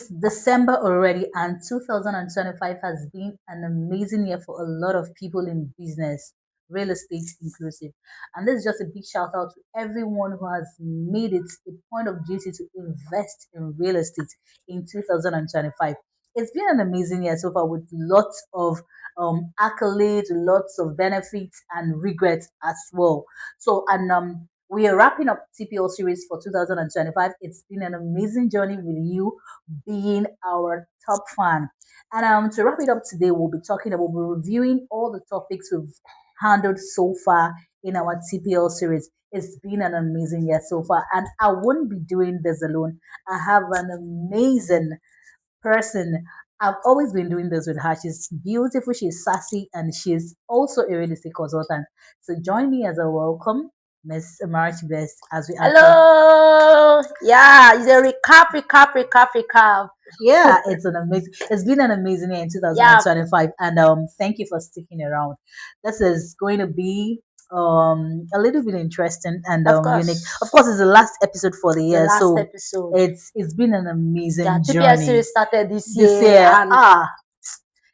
It's December already, and 2025 has been an amazing year for a lot of people in business, real estate inclusive. And this is just a big shout out to everyone who has made it a point of duty to invest in real estate in 2025. It's been an amazing year so far with lots of accolades, lots of benefits, and regrets as well. So, we are wrapping up TPL series for 2025. It's been an amazing journey with you being our top fan. And to wrap it up today, we'll be reviewing all the topics we've handled so far in our TPL series. It's been an amazing year so far, and I wouldn't be doing this alone. I have an amazing person. I've always been doing this with her. She's beautiful, she's sassy, and she's also a real estate consultant. So join me as a welcome Miss Amarachi Best as we enter. Hello. Yeah, it's a recap. Yeah, it's been an amazing year in 2025, and thank you for sticking around. This is going to be a little bit interesting and Of unique. course. Of course, it's the last episode for the The year, last so episode. it's been an amazing Yeah, TPL journey series started this this year. year. And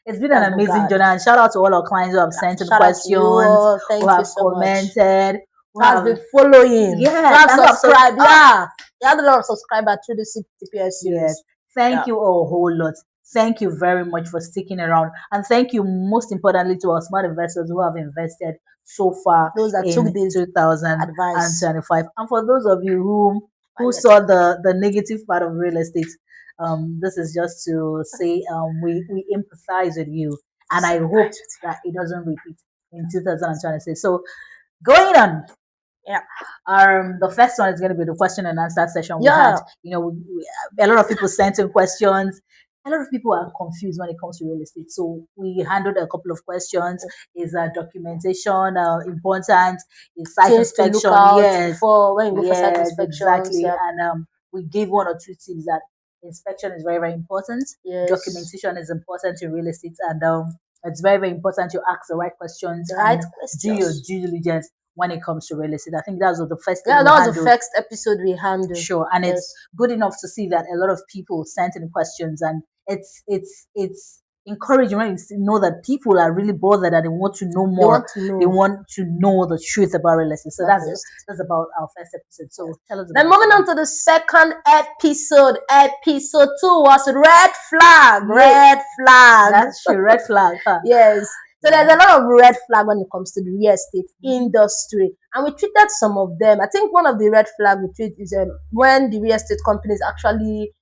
It's been an that's amazing God. journey, and shout out to all our clients who have sent in Shout out to you questions, all. Thank who you have so much. commented, who Who has have been following. yes, Who have and who have subscribed. ah, Yeah. You had a lot of subscribers through the TPL yes. series. Thank Yeah. you a whole lot. Thank you very much for sticking around. And thank you most importantly to our smart investors who have invested so far Those that in took this 2025. advice. And for those of you who Pilot. saw the negative part of real estate, this is just to say we empathize with you. And I hope that it doesn't repeat in 2026. So going on, Yeah. the first one is going to be the question and answer session we Yeah. had. A lot of people sent in questions. A lot of people are confused when it comes to real estate. So we handled a couple of questions. Is documentation important? Is site Things to look inspection? out Yes, for when you go for site yes, inspections. exactly. Yeah. And we gave one or two tips that inspection is very, very important. Yes. Documentation is important in real estate, and it's very, very important to ask the right questions The right and do your questions. due diligence when it comes to real estate. I think that was the first thing Yeah, we that was the handled. first episode we handled. Sure, and Yes. it's good enough to see that a lot of people sent in questions, and it's encouraging when you know that people are really bothered and they want to know They more. want to know. They want to know the truth about real estate. So That's that's about our first episode. So tell us. Then about moving it. on to the second episode. Episode 2 was red flag. Yeah. Red flag. That's true. Red flag. Huh? Yes. So there's a lot of red flag when it comes to the real estate industry, and we treated some of them. I think one of the red flag we treat is when the real estate companies actually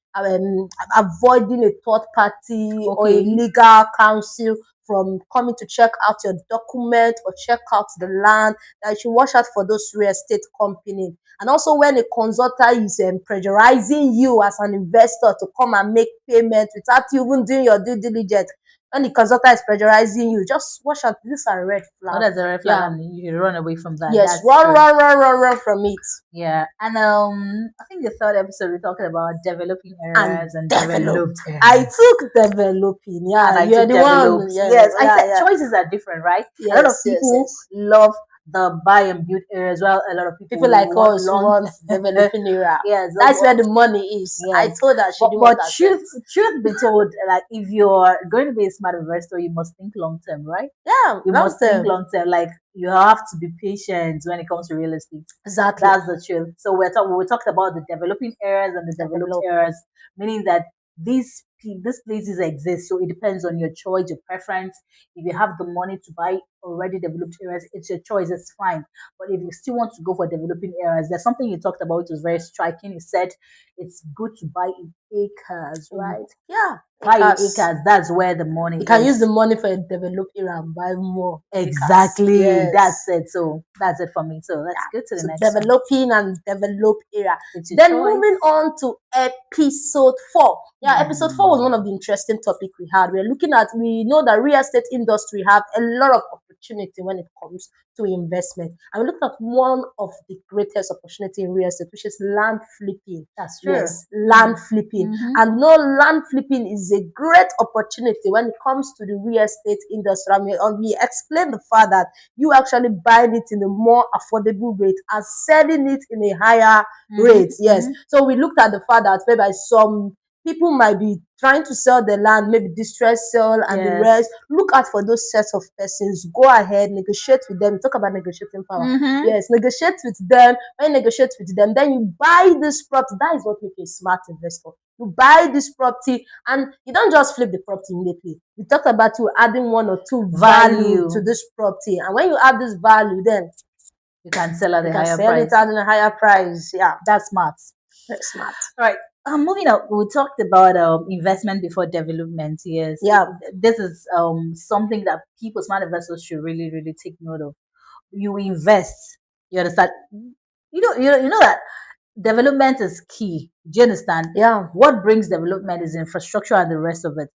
avoiding a third party or a Okay. legal counsel from coming to check out your document or check out the land. That you should watch out for those real estate companies. And also when a consultant is pressurizing you as an investor to come and make payment without you even doing your due diligence. When the consultant is pressurizing you, just watch out. These are red Oh, flags. that's a red flag, Yeah. and you should run away from that. Yes, That's run true. from it. Yeah, and I think the third episode we're talking about developing areas and develop. developed areas. I took developing. Yeah, and I you're took the developed. one. Yeah, Yes, I yeah, said yeah. choices are different, right? Yes, A lot of yes, people yes. love the buy and build areas, well. A lot of People like us long. want developing area. Yes, That's where the money is. I Yes. told her she didn't But want that. truth be told, like if you're going to be a smart investor, you must think long term, right? Yeah, You must think long term. Like you have to be patient when it comes to real estate. Exactly. That's the truth. So we talked about the developing areas and the developed areas, meaning that these places exist. So it depends on your choice, your preference. If you have the money to buy already developed areas, it's your choice. It's fine. But if you still want to go for developing areas, there's something you talked about which was very striking. You said it's good to buy in acres, right? Yeah. Buy in acres. That's where the money You can is. use the money for a developed area and buy more. Exactly. Yes. That's it. So that's it for me. So let's go to the So next one. developing and developed area. It's your Then choice. moving on to episode 4. Yeah, episode 4 was one of the interesting topic we had. We know that real estate industry have a lot of opportunity when it comes to investment. And we looked at one of the greatest opportunity in real estate, which is land flipping. That's true. Yes, land flipping. And no, land flipping is a great opportunity when it comes to the real estate industry. I mean, we explained the fact that you actually buying it in a more affordable rate and selling it in a higher rate. Yes. So we looked at the fact that maybe some people might be trying to sell the land, maybe distress sale and the Yes. rest. Look out for those sets of persons. Go ahead, negotiate with them. Talk about negotiating power. Mm-hmm. Yes, negotiate with them. When you negotiate with them, then you buy this property. That is what makes a smart investor. You buy this property and you don't just flip the property immediately. We talked about you adding one or two value to Value. this property. And when you add this value, then You can sell at you a can higher sell it price. at a higher price. Yeah, That's smart. that's smart. All right. Moving on, we talked about investment before development. Yes, Yeah, this is something that people, smart investors, should really, really take note of. You invest. You understand? You know that development is key. Do you understand? yeah, What brings development is infrastructure and the rest of it.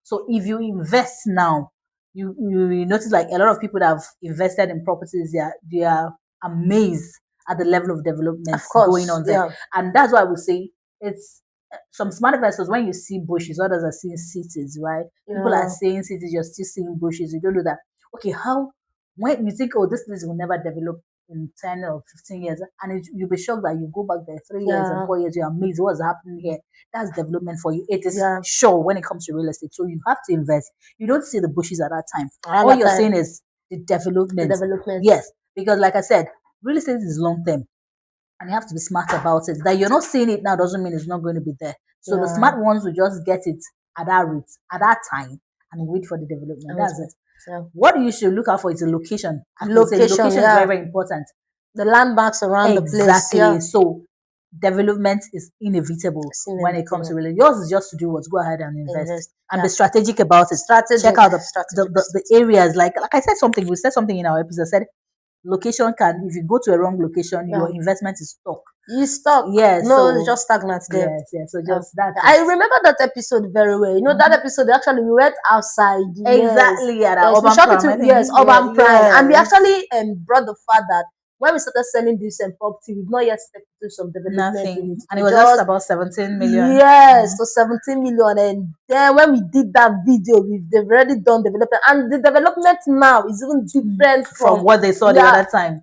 So if you invest now, you notice like a lot of people that have invested in properties, they are amazed at the level of development of going course. on there. Yeah, And that's why I would say it's some smart investors, when you see bushes, others are seeing cities, right? People are yeah, saying cities, you're still seeing bushes. You don't know that. Okay, how when you think, oh, this place will never develop in 10 or 15 years, and you'll be shocked that you go back there 3 years and yeah, 4 years, you're amazed what's happening here. That's development for you. It is yeah. sure when it comes to real estate. So you have to invest. You don't see the bushes at that time. Around All that you're time, saying is the the development. development. Yes, because like I said, real estate is long term and you have to be smart about it. That you're not seeing it now doesn't mean it's not going to be there. So the Yeah, smart ones will just get it at that rate, at that time, and wait for the development. I was That's it. yeah. What you should look out for is a location. I could say Location, location is very, yeah. very important. The landmarks around the place, Exactly. yeah. So development is inevitable It's when it comes to inevitable. real estate. Yours is just to do what? Go ahead and invest Invest, and yeah. be strategic about it. Check Strategic, out the, strategic, the, the areas. Like I said something, we said something in our episode. I said location can, if you go to a wrong location, yeah. your investment is stuck. You stuck. Yeah, No, it's so just stagnant there. yes, yes. So Yeah. just that's I it. remember that episode very well. You know, that Mhm. episode actually we went outside. Yes. Exactly at our Yes, we urban shot it prime. to I think yes, yeah, Urban Prime. And we yes. actually brought the fact that when we started selling this property, we've not yet stepped into some development in Nothing. it. And it We was just just about 17 million. yes, so 17 million. And then when we did that video, they've already done development. And the development now is even different From from what they saw the yeah. other time.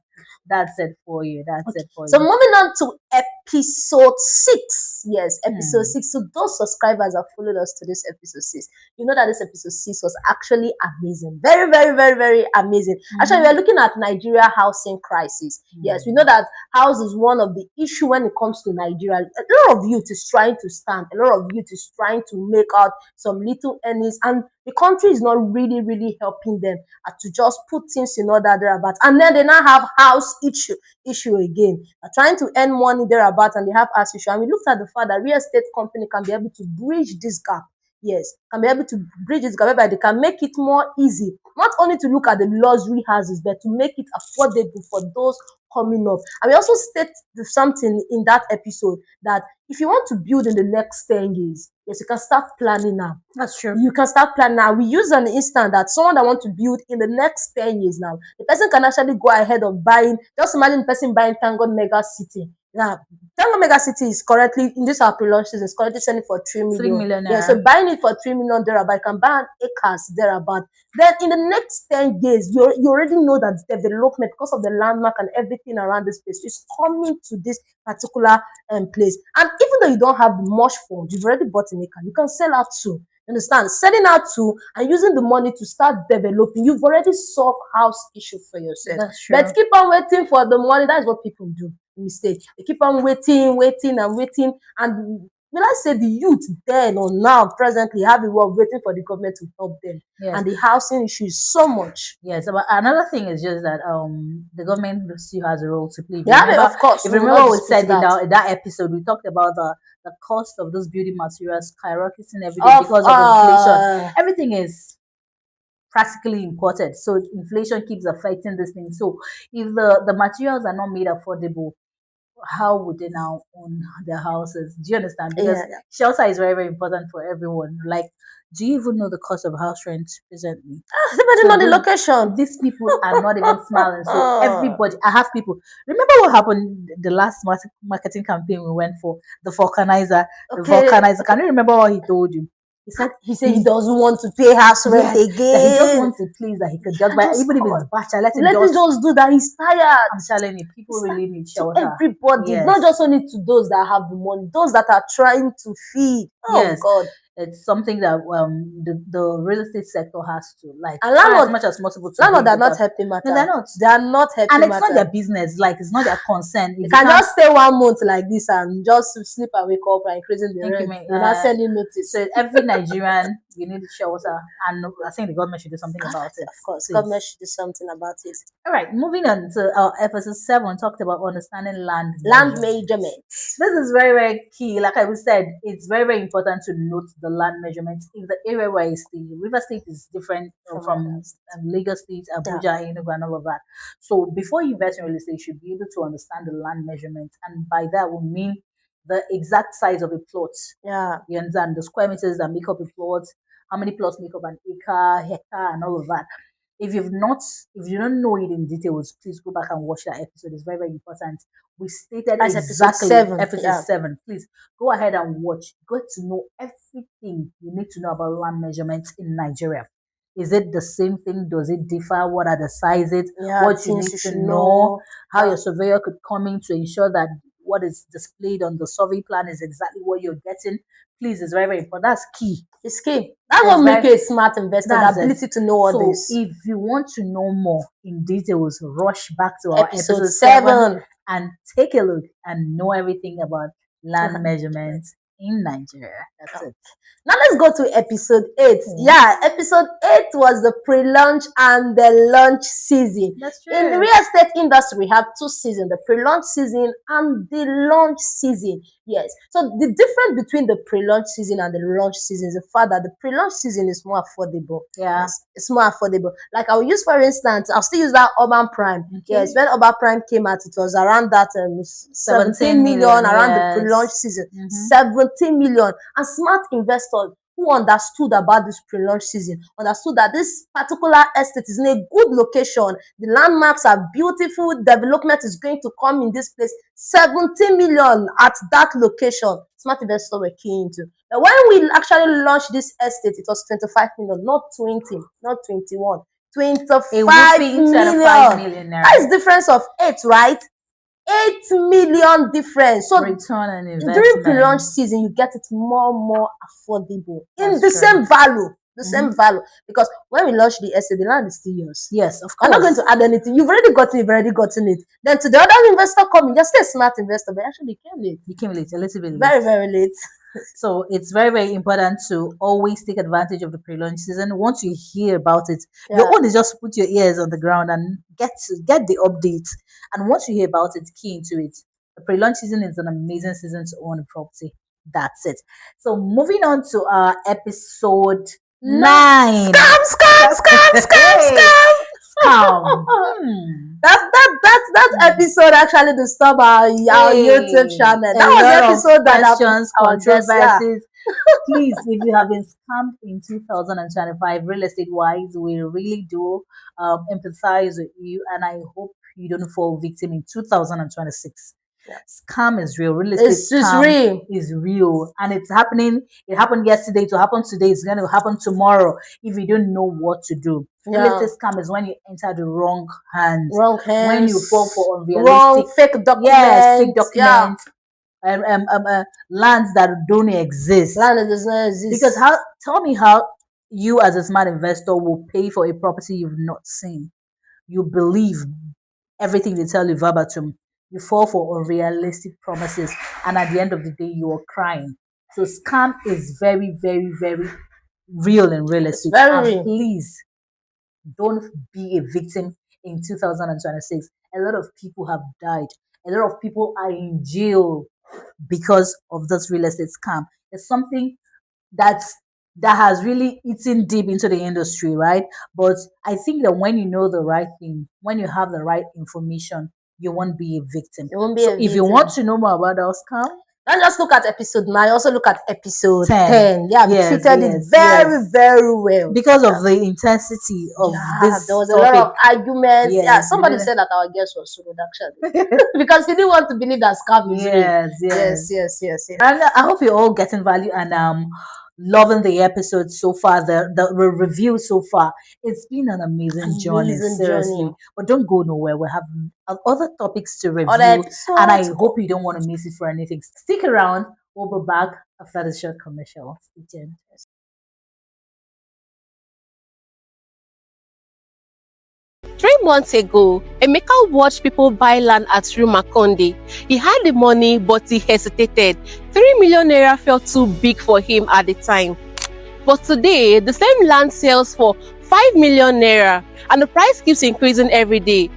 That's it for you. That's Okay. it for So you. moving on to episode 6. Yes, episode Hmm. 6. So those subscribers have followed us to this episode 6. You know that this episode 6 was actually amazing. Very, very, very, very amazing. Actually, we Mm-hmm. are looking at Nigeria housing crisis. Yes, we know that house is one of the issue when it comes to Nigeria. A lot of youth is trying to stand. A lot of youth is trying to make out some little earnings, and the country is not really, really helping them to just put things in order thereabout. And then they now have house issue again. They're trying to earn money thereabout and they have house issue. And we looked at the fact that real estate company can be able to bridge this gap. Yes, can be able to bridge this gap whereby they can make it more easy, not only to look at the luxury houses, but to make it affordable for those coming up. And we also state something in that episode that if you want to build in the next 10 years, yes, you can start planning now. That's true. You can start planning now. We use an instant that someone that want to build in the next 10 years now, the person can actually go ahead of buying. Just imagine the person buying Tango Mega City. Now, Tango Mega City is currently, in this our pre-launch season, is currently selling for 3 3 million. million Yeah, so naira. buying it for 3 million thereabout, you can buy an acres thereabout. Then in the next 10 years, you already know that development, because of the landmark and everything around this place, is coming to this particular place. And even though you don't have much funds, you've already bought an acre, you can sell out too. Understand? Selling out to and using the money to start developing. You've already solved house issue for yourself. That's But true. keep on waiting for the money. That's what people do. Mistake. They keep on waiting, waiting, and waiting. And will I say the youth then or now presently have a way of waiting for the government to help them. Yes. And the housing issue is so much. Yes. But another thing is just that the government still has a role to play. They have it, of course. If We you will remember not what we dispute said in that. that episode, we talked about the cost of those building materials skyrocketing every day Of because of inflation. Everything is practically imported. So inflation keeps affecting this thing. So if the materials are not made affordable, how would they now own their houses? Do you understand? Because yeah, yeah. shelter is very, very important for everyone. Like, do you even know the cost of house rent presently? Depending So on the location. these people are not even smiling. So everybody, I have people. Remember what happened the last marketing campaign we went for? The vulcanizer, the Okay. vulcanizer. Can you remember what he told you? He said he doesn't want to pay house rent yes, that he just again. wants a place that he could just And buy, just even if it's call. bachelor, let him Let him just. just do that. He's tired. I'm telling you, people It's like really need to shelter. everybody, Yes. not just only to those that have the money, those that are trying to feed. Oh Yes. God. It's something that the real estate sector has to like And try as much as possible to landlord bring are it not up. helping No, matter. they're not. They are not helping And it's not their matter. business. Like it's not their concern. If You you can can't, just stay 1 month like this and just sleep and wake up and increasing the thank you, rent. mate. You're not sending notice. So every Nigerian, you need shelter, and I think the government should do something about it. Of course, Please. government should do something about it. All right, moving on to our episode 7, talked about understanding land Land measurement. measurements. This is very, very key. Like I said, it's very, very important to note the land measurements in the area where it's the River State is different from Lagos State, Abuja, Enugu, and all of that. So before you invest in real estate, you should be able to understand the land measurements, and by that we mean the exact size of a plot. Yeah. You understand the square meters that make up a plot, how many plots make up an acre, hectare, and all of that. If you don't know it in details, please go back and watch that episode. It's very, very important. We stated That's exactly episode 7. Please go ahead and watch. Get to know everything you need to know about land measurements in Nigeria. Is it the same thing? Does it differ? What are the sizes? Yeah, What you need to know? How your surveyor could come in to ensure that what is displayed on the survey plan is exactly what you're getting. Please, it's very, very important. That's key. It's key. That's what makes you a smart investor, the That's ability to know all So this. if you want to know more in details, rush back to our Episode episode 7 and take a look and know everything about land measurements in Nigeria. That's it. Now let's go to episode 8. Yeah, episode 8 was the pre-launch and the launch season. That's true. In the real estate industry, we have 2 seasons, the pre-launch season and the launch season. Yes. So the difference between the pre-launch season and the launch season is the fact that the pre-launch season is more affordable. Yeah. Yes, it's more affordable. Like I'll use, for instance, I'll still use that Urban Prime. Okay. Yes, when Urban Prime came out, it was around that 17 million around the pre-launch season. 17 million. And smart investors who understood about this pre-launch season understood that this particular estate is in a good location. The landmarks are beautiful. Development is going to come in this place. 17 million at that location. Smart investors were key into. But when we actually launched this estate, it was 25 million, not 20, not 21. 25 million. That is difference of 8, right? 8 million difference. So return on investment. During pre-launch season, you get it more affordable in the same value. Same value, because when we launch the estate, the land is still yours. Yes, of course. I'm not going to add anything. You've already gotten it. Then to the other investor coming, you're still a smart investor, but actually you came late. You came late, a little bit late. Very, very late. So it's very, very important to always take advantage of the pre-launch season. Once you hear about it, your own is just put your ears on the ground and get the updates. And once you hear about it, key into it. The pre-launch season is an amazing season to own a property. That's it. So moving on to our episode 9. Scam. That episode actually disturbed our YouTube channel. That was the episode that questions, controversies. Please, if you have been scammed in 2025 real estate wise, we really do empathize with you, and I hope you don't fall victim in 2026. Scam is real. Real estate scam is real, and it's happening. It happened yesterday. To happen today, it's going to happen tomorrow. If you don't know what to do, real estate scam is when you enter the wrong hands. When you fall for unrealistic, fake documents. Yes, fake documents. Lands that don't exist. Land that does not exist. Because tell me how you as a smart investor will pay for a property you've not seen. You believe everything they tell you verbatim. You fall for unrealistic promises, and at the end of the day, you are crying. So scam is very, very, very real in real estate. Very real. Please don't be a victim in 2026. A lot of people have died. A lot of people are in jail because of this real estate scam. It's something that has really eaten deep into the industry, right? But I think that when you know the right thing, when you have the right information, you won't be a victim. If you want to know more about our scam, let's just look at episode 9. Also look at episode 10. Yeah, we treated it very, very well. Because of the intensity of this there was a lot of arguments. Somebody said that our guest was so good actually. Because he didn't want to believe that scam is real. Yes. And I hope you're all getting value, and loving the episode so far, the review so far. It's been an amazing journey, Amazing journey. seriously. But don't go nowhere. We have other topics to Other review, and I episodes. hope you don't want to miss it for anything. Stick around. We'll be back after the short commercial. Stay tuned. 3 months ago, Emeka watched people buy land at Rumakonde. He had the money, but he hesitated. 3 million naira felt too big for him at the time. But today, the same land sells for 5 million naira, and the price keeps increasing every day.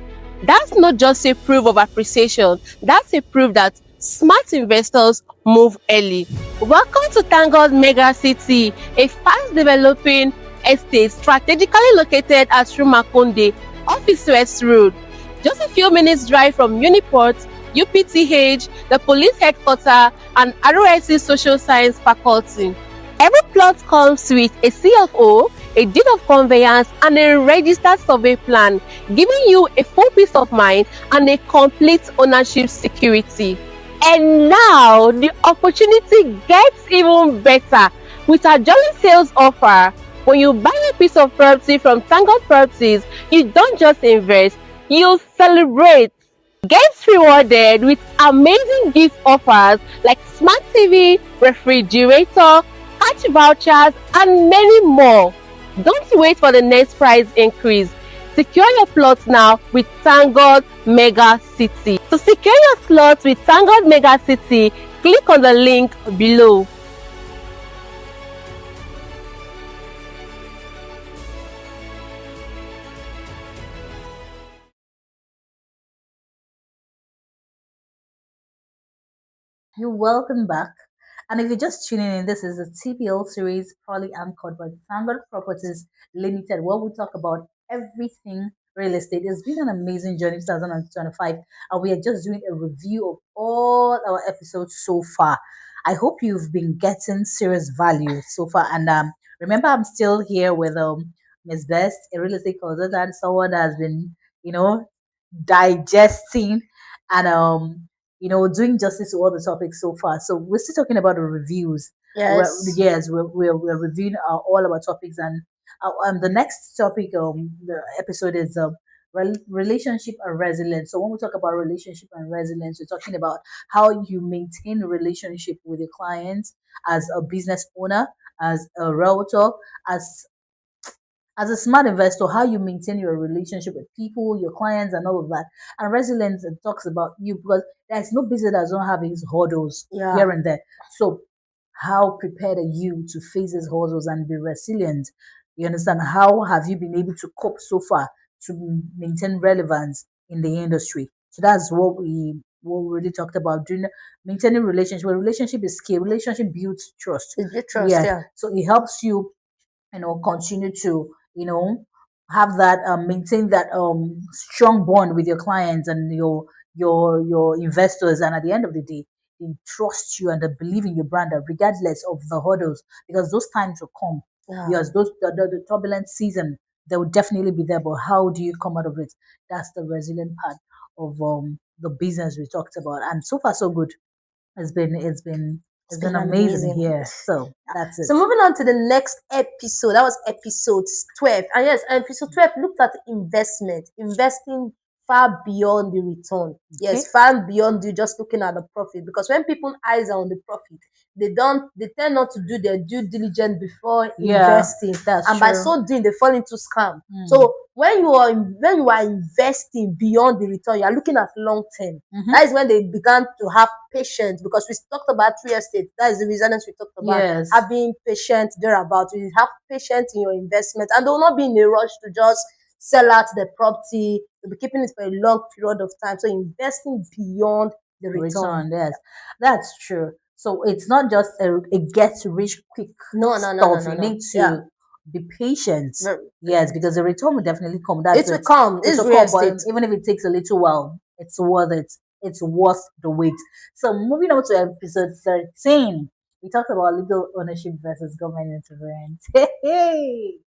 That's not just a proof of appreciation, that's a proof that smart investors move early. Welcome to Tangled Mega City, a fast developing estate strategically located at Rumakonde, off East West Road. Just a few minutes drive from Uniport, UPTH, the police headquarters, and ROSC Social Science Faculty. Every plot comes with a CFO, a deed of conveyance, and a registered survey plan, giving you a full peace of mind and a complete ownership security. And now, the opportunity gets even better with our Jolly Sales offer. When you buy a piece of property from Tangled Properties, you don't just invest, you celebrate. Get rewarded with amazing gift offers like smart TV, refrigerator, cash vouchers, and many more. Don't wait for the next price increase. Secure your plots now with Tangled Mega City. To secure your slots with Tangled Mega City, click on the link below. You're welcome back. And if you're just tuning in, this is the TPL series, proudly anchored by Vanguard Properties Limited, where we talk about everything real estate. It's been an amazing journey, 2025, and we are just doing a review of all our episodes so far. I hope you've been getting serious value so far. And remember, I'm still here with Miss Best, a real estate consultant, someone that has been, you know, digesting and doing justice to all the topics so far. So we're still talking about the reviews. Yes. Yes, we're reviewing all our topics, and the next topic, the episode is relationship and resilience. So when we talk about relationship and resilience, we're talking about how you maintain a relationship with your clients as a business owner, as a realtor, as as a smart investor, how you maintain your relationship with people, your clients, and all of that. And resilience, it talks about you, because there's no business that doesn't have its hurdles Yeah. here and there. So, how prepared are you to face these hurdles and be resilient? You understand? How have you been able to cope so far to maintain relevance in the industry? So that's what we really talked about, doing maintaining relationship. Well, relationship is key. Relationship builds trust. It's the trust, Yes, yeah. so it helps you, continue to, have that, maintain that strong bond with your clients and your investors, and at the end of the day, they trust you and they believe in your brand, regardless of the hurdles, because those times will come. Yeah. Yes, the turbulent season, they will definitely be there, but how do you come out of it? That's the resilient part of the business we talked about, and so far so good. It's It's been been an amazing amazing. here, so that's it. So moving on to the next episode, that was episode 12. And yes, episode 12 looked at investment, investing far beyond the return. Okay. Yes, far beyond you just looking at the profit. Because when people's eyes are on the profit, they tend not to do their due diligence before Yeah, investing. that's And by true. so doing, they fall into scam. Mm. So when you are investing beyond the return, you are looking at long term. Mhm. That is when they began to have patience, because we talked about real estate. That is the resilience we talked about. Yes. Having patience thereabout. You have patience in your investment, and they will not be in a rush to just sell out the property. They'll be keeping it for a long period of time. So investing beyond the return. Yes, that's true. So it's not just a get rich quick No, stuff. You need to, Yeah. be patient. Very Yes, patient. because the return will definitely come. It That's will it. come. It It's will real come, but estate. even if it takes a little while, it's worth it. It's worth the wait. So moving on to episode 13, we talked about legal ownership versus government interference. Hey,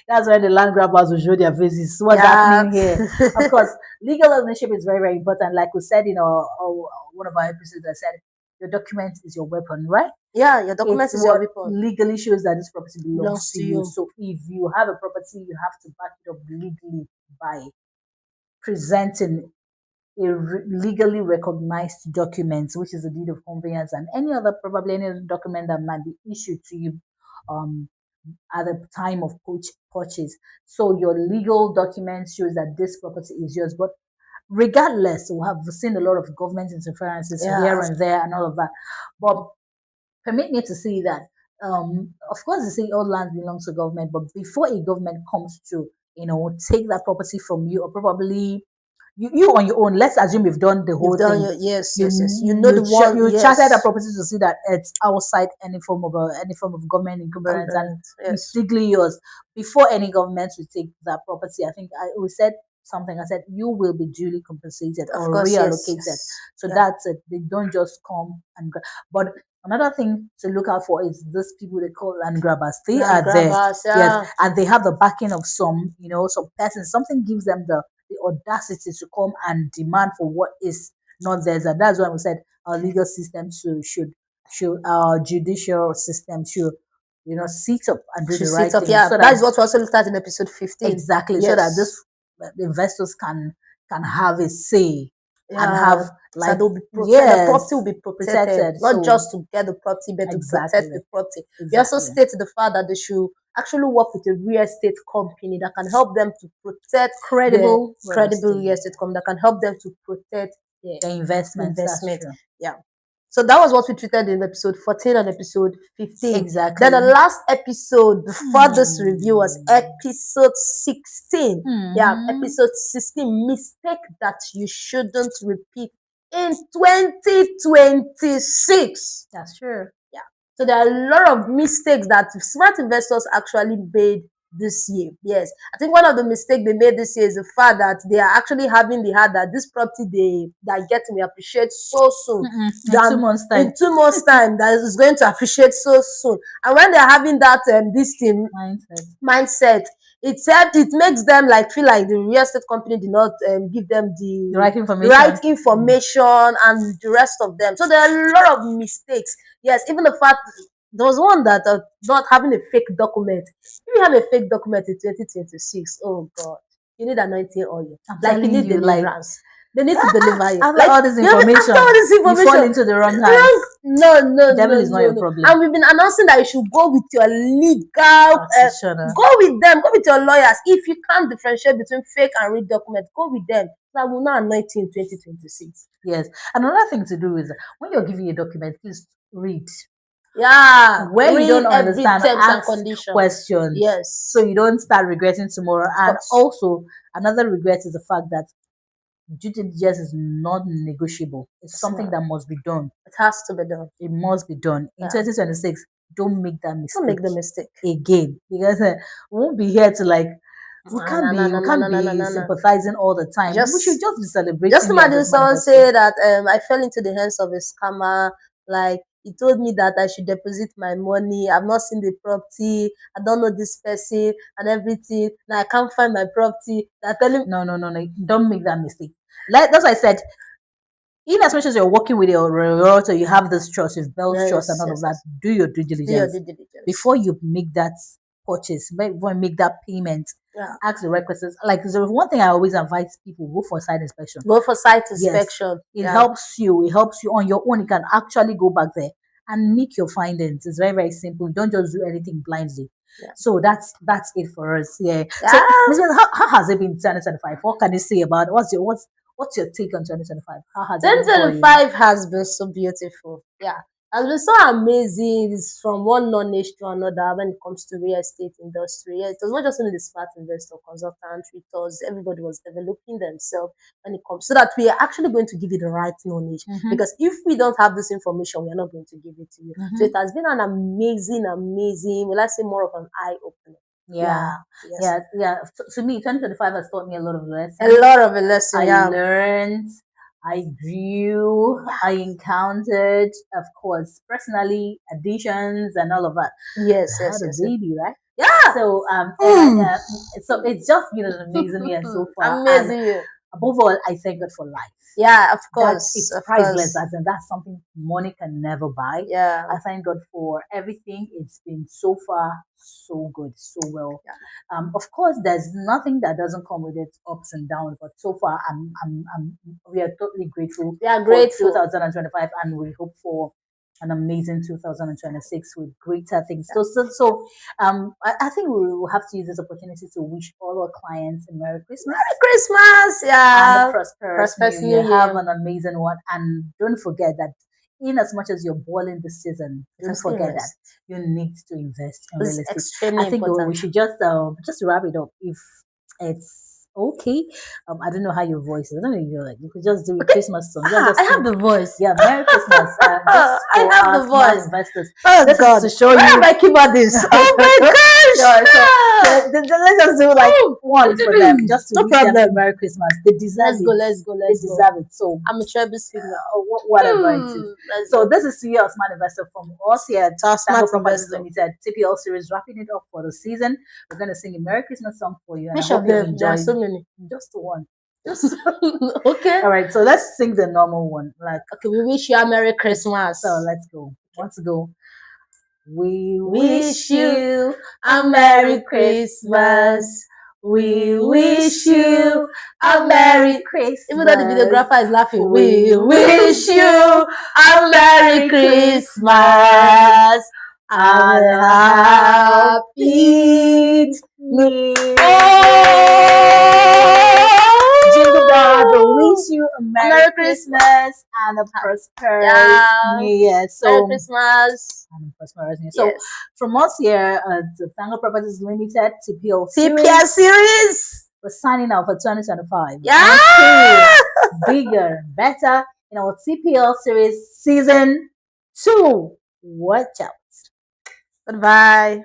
that's where the land grabbers will show their faces. What's Yeah. happening here? Of course, legal ownership is very, very important. Like we said in one of our episodes, I said your document is your weapon, right? Yeah, your document It's is your what weapon. legally shows that this property belongs Belongs to to you. you. So if you have a property, you have to back it up legally by presenting a legally recognized document, which is a deed of conveyance, and any other probably any other document that might be issued to you um, at the time of purchase. So your legal document shows that this property is yours. But regardless, we have seen a lot of government interferences here Yeah, and there and all of that. But permit me to say that, of course, they say all land belongs to government, but before a government comes to, take that property from you, or probably you on your own, let's assume you've done the you've whole done thing. your yes, You yes, yes. You know the one. you charted that Yes, property to see that it's outside any form of government encumbrance, and component. it's Yes, legally yours. Before any government will take that property, I think we said something. I said you will be duly compensated of or course. Yes, reallocated. yes. So Yeah, that's it. They don't just come and but another thing to look out for is these people they call land grabbers. They land are there, grabbers. yes, Yeah, and they have the backing of some person. Something gives them the audacity to come and demand for what is not theirs. And that's why we said our legal system should our judicial system should sit up and do should the right sit up. thing Yeah, so that that is what we also looked at in episode 15. exactly so that Yes. this the investors can have a say and have Yeah, so like they'll be the yes property will be protected, protected. not So just to get the property, but to protect exactly, the property. We also exactly. state to the fact that they should actually work with a real estate company that can help them to protect the Credible real credible estate, real estate company that can help them to protect their the investments. That's investment. true. Yeah. So that was what we treated in episode 14 and episode 15. Then the Exactly. last episode before this review was Hmm. episode 16. Yeah, Hmm. episode 16, mistake that you shouldn't repeat in 2026. That's true. Yeah. So there are a lot of mistakes that smart investors actually made this year. Yes. I think one of the mistakes they made this year is the fact that they are actually having the heart that this property they are getting we appreciate so soon. Mm-mm. In Than 2 months' in time, 2 months' time that is going to appreciate so soon. And when they're having that this thing mindset. mindset, it makes them like feel like the real estate company did not give them The right the information. right information and the rest of them. So there are a lot of mistakes. Yes, even the fact there was one that not having a fake document. If you have a fake document in 2026, oh God, you need anointing oil. I'm Like you telling need you, like deliverance. They need to deliver you. after Like all this you know, after information, all this you fall information, into the wrong hands. no, no, Devil no, is not no, your no. problem. And we've been announcing that you should go with your legal, Practitioner. go with them, go with your lawyers. If you can't differentiate between fake and real documents, go with them. That will not anoint you in 2026. Yes. Another thing to do is when you're giving a document, please read. Yeah, Where you don't read every understand, terms and ask conditions. questions. Yes, So you don't start regretting tomorrow. of And course. also, another regret is the fact that due diligence is not negotiable. It's It's something not. that must be done. It has to be done. It must be done. In Yeah. 2026, don't make that Don't mistake make the mistake. again because we won't be here to like we Nah, can't nah, be nah, we nah, nah, can't nah, nah, be nah, nah. sympathizing all the time. We should Just just be just celebrating you as a imagine smart someone investor. say that I fell into the hands of a scammer. Like he told me that I should deposit my money. I've not seen the property. I don't know this person and everything. Now I can't find my property. They're telling No, no, no, no. Don't make that mistake. That's why I said, in as much as you're working with your realtor, you have this trust, you've built trust and yes, all of yes, that. yes. Do your due Do your diligence due diligence. before you make that purchase, before you make that payment. Yeah. Ask the right questions. Like there's one thing I always advise people: go for site inspection. Go for site Yes, inspection. it Yeah. helps you. It helps you on your own. You can actually go back there and make your findings. It's very, very simple. Don't just do anything blindly. Yeah. So that's it for us. Yeah. So, Yeah. Ms. Mel, how has it been 2025? What can you say about it? What's your take on 2025? How has it been for you? 2025 has been so beautiful. Yeah. Has been so amazing. It's from one knowledge to another when it comes to real estate industry. Yeah, it was not just only the smart investor, consultant, realtors, everybody was developing themselves when it comes so that we are actually going to give you the right knowledge. Mhm. Because if we don't have this information, we are not going to give it to you. Mhm. So it has been an amazing, will I say more of an eye opener. Yeah. Yes. Yeah. To me, 2025 has taught me a lot of lessons. A lot of a lesson. I Yeah. learned, I grew, I encountered, of course, personally additions and all of that. Yes, I yes, had a yes, yes. baby, right? Yeah. So so it's just been an amazing year so far. And Amazing. above all, I thank God for life. Yeah, of That course, it's of priceless, course. as in that's something money can never buy. Yeah, I thank God for everything. It's been so far so good, so well. yeah. Of course, there's nothing that doesn't come with its ups and downs, but so far, we are totally grateful We are for grateful. 2025, and we hope for an amazing 2026 with greater things. So I think we will have to use this opportunity to wish all our clients a Merry Christmas Merry Christmas. and a Yeah. prosperous new Prosperous New year. Have Year. an amazing one. And don't forget that in as much as you're boiling the season, You can don't still forget that invest. you need to invest in real It's estate. I extremely think we important. should just wrap it up if it's okay. I don't know how your voice is. I don't know if you're like, you could just do a Okay. Christmas song. Just I have sing. the voice. Yeah, Merry Christmas. Just I for have our the smart voice. investors. Oh This is God. to show Where are you. my keyboardists? Oh my Sure. So, gosh. let's just do like Oh. one for them, just to No wish them a problem. Merry Christmas. They deserve Let's go, it. let's go, They let's go. deserve it. So, I'm a treble singer. whatever it is. Let's So, go. this is CEO Smart Investor from us here at To our Tango smart Properties investor. Limited, TPL Series, wrapping it up for the season. We're going to sing a Merry Christmas song for you, and I Which of hope you them? There are enjoy so many. just one. Just Okay. all right. So, let's sing the normal one. Like, Okay, we wish you a Merry Christmas. so, let's go. Once go. We Wish wish you you a Merry Christmas. We wish you a Merry Christmas. Even though the videographer is laughing, We we wish you a Merry Christmas and a Happy New Year. Oh! Jingle bells, we wish you a Merry Merry Christmas and a prosperous Yeah. New Year. Merry So, Christmas. and prosperous New Year. So, Yes. from us here at the Tango Properties Limited, TPL TPL Series, Series. we're signing out for 2025. Yeah. Bigger, better in our TPL Series Season 2. Watch out. Goodbye.